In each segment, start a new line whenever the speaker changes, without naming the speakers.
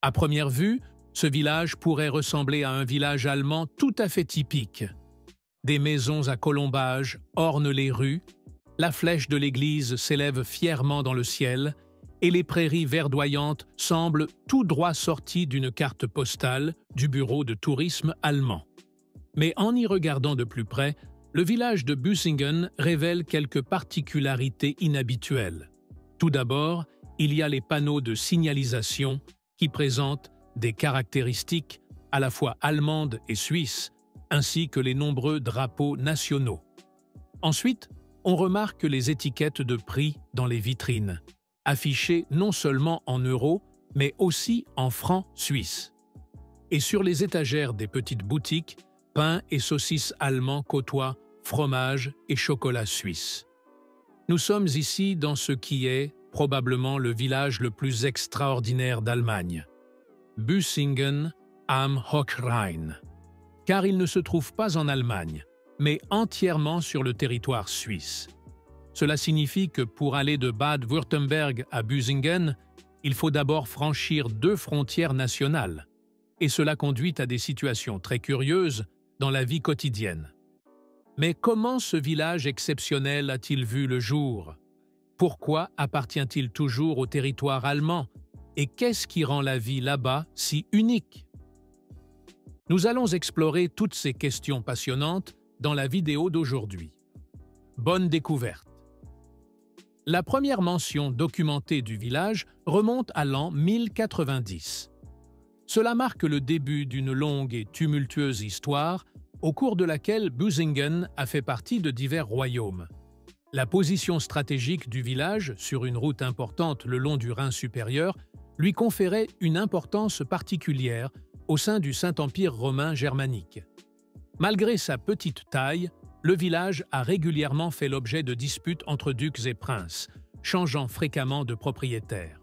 À première vue, ce village pourrait ressembler à un village allemand tout à fait typique. Des maisons à colombages ornent les rues, la flèche de l'église s'élève fièrement dans le ciel, et les prairies verdoyantes semblent tout droit sorties d'une carte postale du bureau de tourisme allemand. Mais en y regardant de plus près, le village de Büsingen révèle quelques particularités inhabituelles. Tout d'abord, il y a les panneaux de signalisation qui présentent des caractéristiques à la fois allemandes et suisses, ainsi que les nombreux drapeaux nationaux. Ensuite, on remarque les étiquettes de prix dans les vitrines, affichées non seulement en euros, mais aussi en francs suisses. Et sur les étagères des petites boutiques, pain et saucisses allemands côtoient fromage et chocolat suisse. Nous sommes ici dans ce qui est probablement le village le plus extraordinaire d'Allemagne, Büsingen am Hochrhein, car il ne se trouve pas en Allemagne, mais entièrement sur le territoire suisse. Cela signifie que pour aller de Bad Württemberg à Büsingen, il faut d'abord franchir 2 frontières nationales, et cela conduit à des situations très curieuses dans la vie quotidienne. Mais comment ce village exceptionnel a-t-il vu le jour? Pourquoi appartient-il toujours au territoire allemand? Et qu'est-ce qui rend la vie là-bas si unique? Nous allons explorer toutes ces questions passionnantes dans la vidéo d'aujourd'hui. Bonne découverte! La première mention documentée du village remonte à l'an 1090. Cela marque le début d'une longue et tumultueuse histoire au cours de laquelle Büsingen a fait partie de divers royaumes. La position stratégique du village, sur une route importante le long du Rhin supérieur, lui conférait une importance particulière au sein du Saint-Empire romain germanique. Malgré sa petite taille, le village a régulièrement fait l'objet de disputes entre ducs et princes, changeant fréquemment de propriétaire.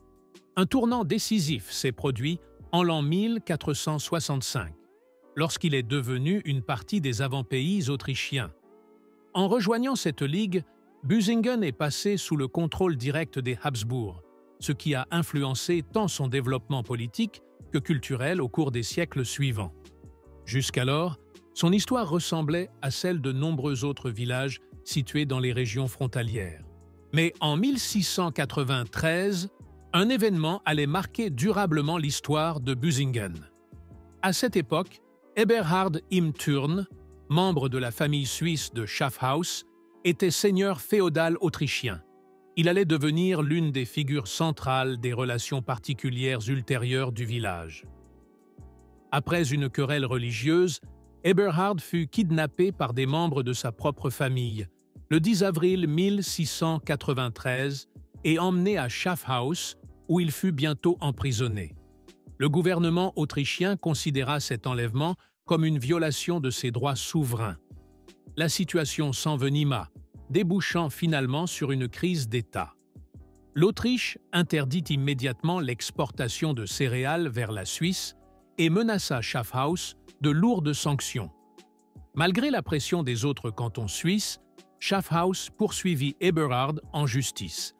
Un tournant décisif s'est produit en l'an 1465, lorsqu'il est devenu une partie des avant-pays autrichiens. En rejoignant cette ligue, Büsingen est passé sous le contrôle direct des Habsbourg, ce qui a influencé tant son développement politique que culturel au cours des siècles suivants. Jusqu'alors, son histoire ressemblait à celle de nombreux autres villages situés dans les régions frontalières. Mais en 1693, un événement allait marquer durablement l'histoire de Büsingen. À cette époque, Eberhard im Thurn, membre de la famille suisse de Schaffhaus, était seigneur féodal autrichien. Il allait devenir l'une des figures centrales des relations particulières ultérieures du village. Après une querelle religieuse, Eberhard fut kidnappé par des membres de sa propre famille le 10 avril 1693 et emmené à Schaffhaus, où il fut bientôt emprisonné. Le gouvernement autrichien considéra cet enlèvement comme une violation de ses droits souverains. La situation s'envenima, débouchant finalement sur une crise d'État. L'Autriche interdit immédiatement l'exportation de céréales vers la Suisse et menaça Schaffhaus de lourdes sanctions. Malgré la pression des autres cantons suisses, Schaffhaus poursuivit Eberhard en justice,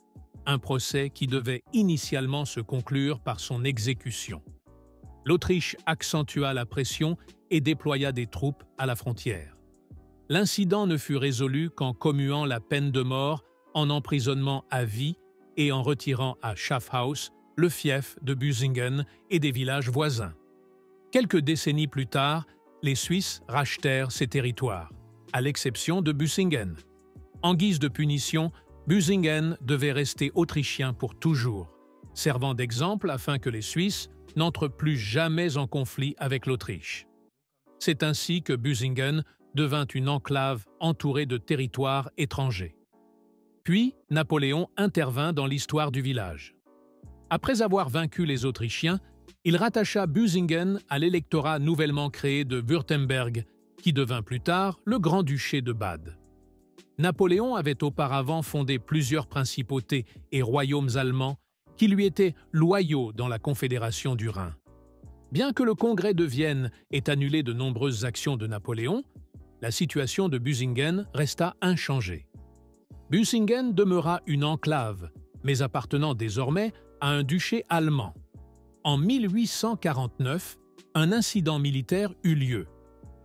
un procès qui devait initialement se conclure par son exécution. L'Autriche accentua la pression et déploya des troupes à la frontière. L'incident ne fut résolu qu'en commuant la peine de mort en emprisonnement à vie et en retirant à Schaffhaus le fief de Büsingen et des villages voisins. Quelques décennies plus tard, les Suisses rachetèrent ces territoires, à l'exception de Büsingen. En guise de punition, Büsingen devait rester autrichien pour toujours, servant d'exemple afin que les Suisses n'entrent plus jamais en conflit avec l'Autriche. C'est ainsi que Büsingen devint une enclave entourée de territoires étrangers. Puis, Napoléon intervint dans l'histoire du village. Après avoir vaincu les Autrichiens, il rattacha Büsingen à l'électorat nouvellement créé de Württemberg, qui devint plus tard le Grand-Duché de Bade. Napoléon avait auparavant fondé plusieurs principautés et royaumes allemands qui lui étaient loyaux dans la Confédération du Rhin. Bien que le Congrès de Vienne ait annulé de nombreuses actions de Napoléon, la situation de Büsingen resta inchangée. Büsingen demeura une enclave, mais appartenant désormais à un duché allemand. En 1849, un incident militaire eut lieu.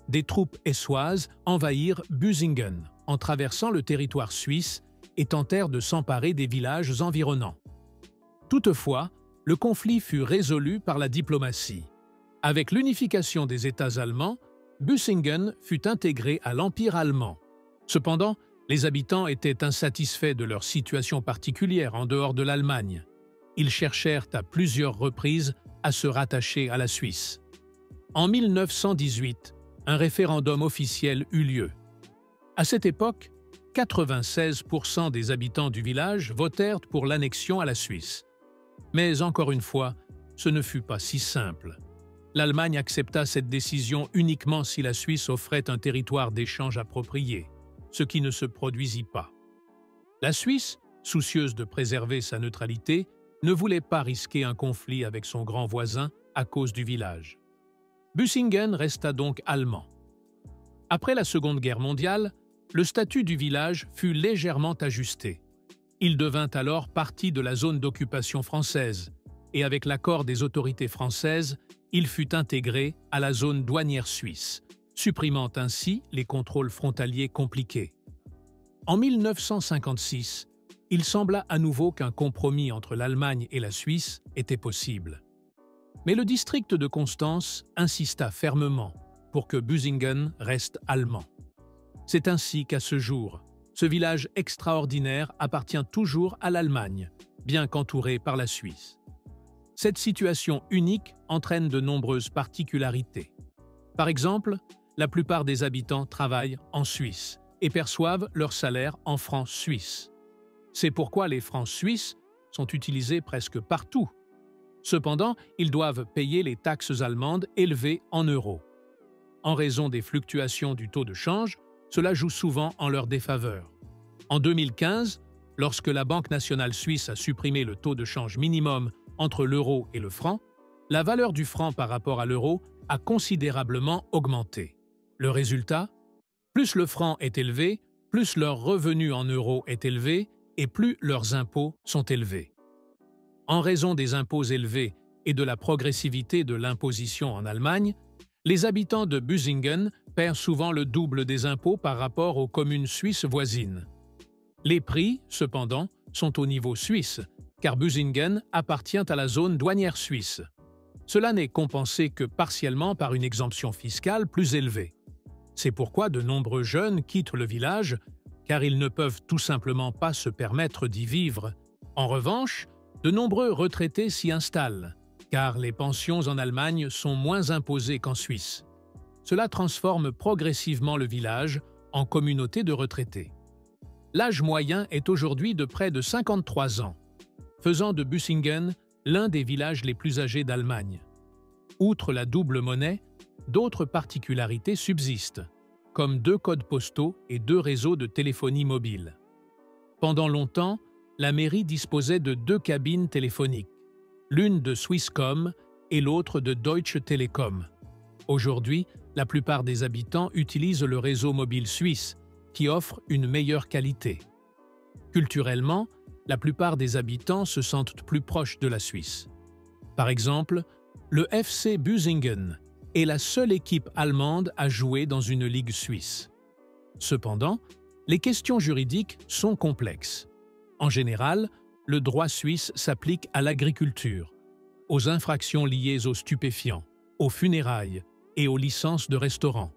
Des troupes essoises envahirent Busingen en traversant le territoire suisse et tentèrent de s'emparer des villages environnants. Toutefois, le conflit fut résolu par la diplomatie. Avec l'unification des États allemands, Busingen fut intégré à l'Empire allemand. Cependant, les habitants étaient insatisfaits de leur situation particulière en dehors de l'Allemagne. Ils cherchèrent à plusieurs reprises à se rattacher à la Suisse. En 1918, un référendum officiel eut lieu. À cette époque, 96% des habitants du village votèrent pour l'annexion à la Suisse. Mais encore une fois, ce ne fut pas si simple. L'Allemagne accepta cette décision uniquement si la Suisse offrait un territoire d'échange approprié, ce qui ne se produisit pas. La Suisse, soucieuse de préserver sa neutralité, ne voulait pas risquer un conflit avec son grand voisin à cause du village. Busingen resta donc allemand. Après la Seconde Guerre mondiale, le statut du village fut légèrement ajusté. Il devint alors partie de la zone d'occupation française, et avec l'accord des autorités françaises, il fut intégré à la zone douanière suisse, supprimant ainsi les contrôles frontaliers compliqués. En 1956, il sembla à nouveau qu'un compromis entre l'Allemagne et la Suisse était possible. Mais le district de Constance insista fermement pour que Busingen reste allemand. C'est ainsi qu'à ce jour, ce village extraordinaire appartient toujours à l'Allemagne, bien qu'entouré par la Suisse. Cette situation unique entraîne de nombreuses particularités. Par exemple, la plupart des habitants travaillent en Suisse et perçoivent leur salaire en francs suisses. C'est pourquoi les francs suisses sont utilisés presque partout. Cependant, ils doivent payer les taxes allemandes élevées en euros. En raison des fluctuations du taux de change, cela joue souvent en leur défaveur. En 2015, lorsque la Banque nationale suisse a supprimé le taux de change minimum entre l'euro et le franc, la valeur du franc par rapport à l'euro a considérablement augmenté. Le résultat? Plus le franc est élevé, plus leur revenu en euros est élevé et plus leurs impôts sont élevés. En raison des impôts élevés et de la progressivité de l'imposition en Allemagne, les habitants de Busingen perdent souvent le double des impôts par rapport aux communes suisses voisines. Les prix, cependant, sont au niveau suisse, car Busingen appartient à la zone douanière suisse. Cela n'est compensé que partiellement par une exemption fiscale plus élevée. C'est pourquoi de nombreux jeunes quittent le village, car ils ne peuvent tout simplement pas se permettre d'y vivre. En revanche, de nombreux retraités s'y installent, car les pensions en Allemagne sont moins imposées qu'en Suisse. Cela transforme progressivement le village en communauté de retraités. L'âge moyen est aujourd'hui de près de 53 ans, faisant de Busingen l'un des villages les plus âgés d'Allemagne. Outre la double monnaie, d'autres particularités subsistent, comme 2 codes postaux et 2 réseaux de téléphonie mobile. Pendant longtemps, la mairie disposait de 2 cabines téléphoniques, l'une de Swisscom et l'autre de Deutsche Telekom. Aujourd'hui, la plupart des habitants utilisent le réseau mobile suisse, qui offre une meilleure qualité. Culturellement, la plupart des habitants se sentent plus proches de la Suisse. Par exemple, le FC Busingen est la seule équipe allemande à jouer dans une ligue suisse. Cependant, les questions juridiques sont complexes. En général, le droit suisse s'applique à l'agriculture, aux infractions liées aux stupéfiants, aux funérailles et aux licences de restaurants.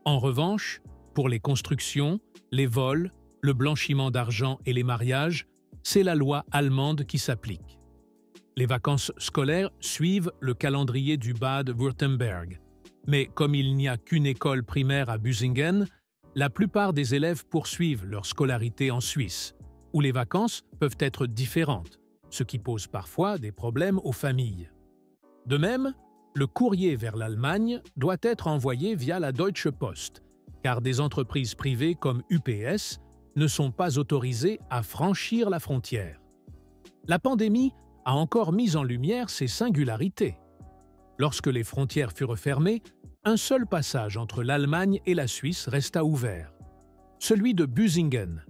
En revanche, pour les constructions, les vols, le blanchiment d'argent et les mariages, c'est la loi allemande qui s'applique. Les vacances scolaires suivent le calendrier du Bade-Württemberg. Mais comme il n'y a qu'une école primaire à Busingen, la plupart des élèves poursuivent leur scolarité en Suisse, où les vacances peuvent être différentes, ce qui pose parfois des problèmes aux familles. De même, le courrier vers l'Allemagne doit être envoyé via la Deutsche Post, car des entreprises privées comme UPS ne sont pas autorisées à franchir la frontière. La pandémie a encore mis en lumière ces singularités. Lorsque les frontières furent fermées, un seul passage entre l'Allemagne et la Suisse resta ouvert, celui de Busingen.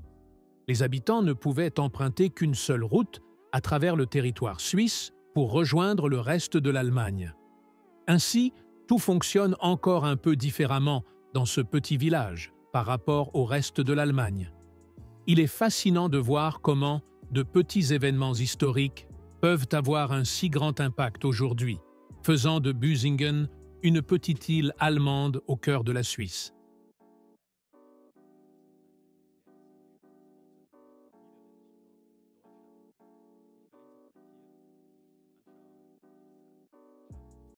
Les habitants ne pouvaient emprunter qu'une seule route à travers le territoire suisse pour rejoindre le reste de l'Allemagne. Ainsi, tout fonctionne encore un peu différemment dans ce petit village par rapport au reste de l'Allemagne. Il est fascinant de voir comment de petits événements historiques peuvent avoir un si grand impact aujourd'hui, faisant de Büsingen une petite île allemande au cœur de la Suisse.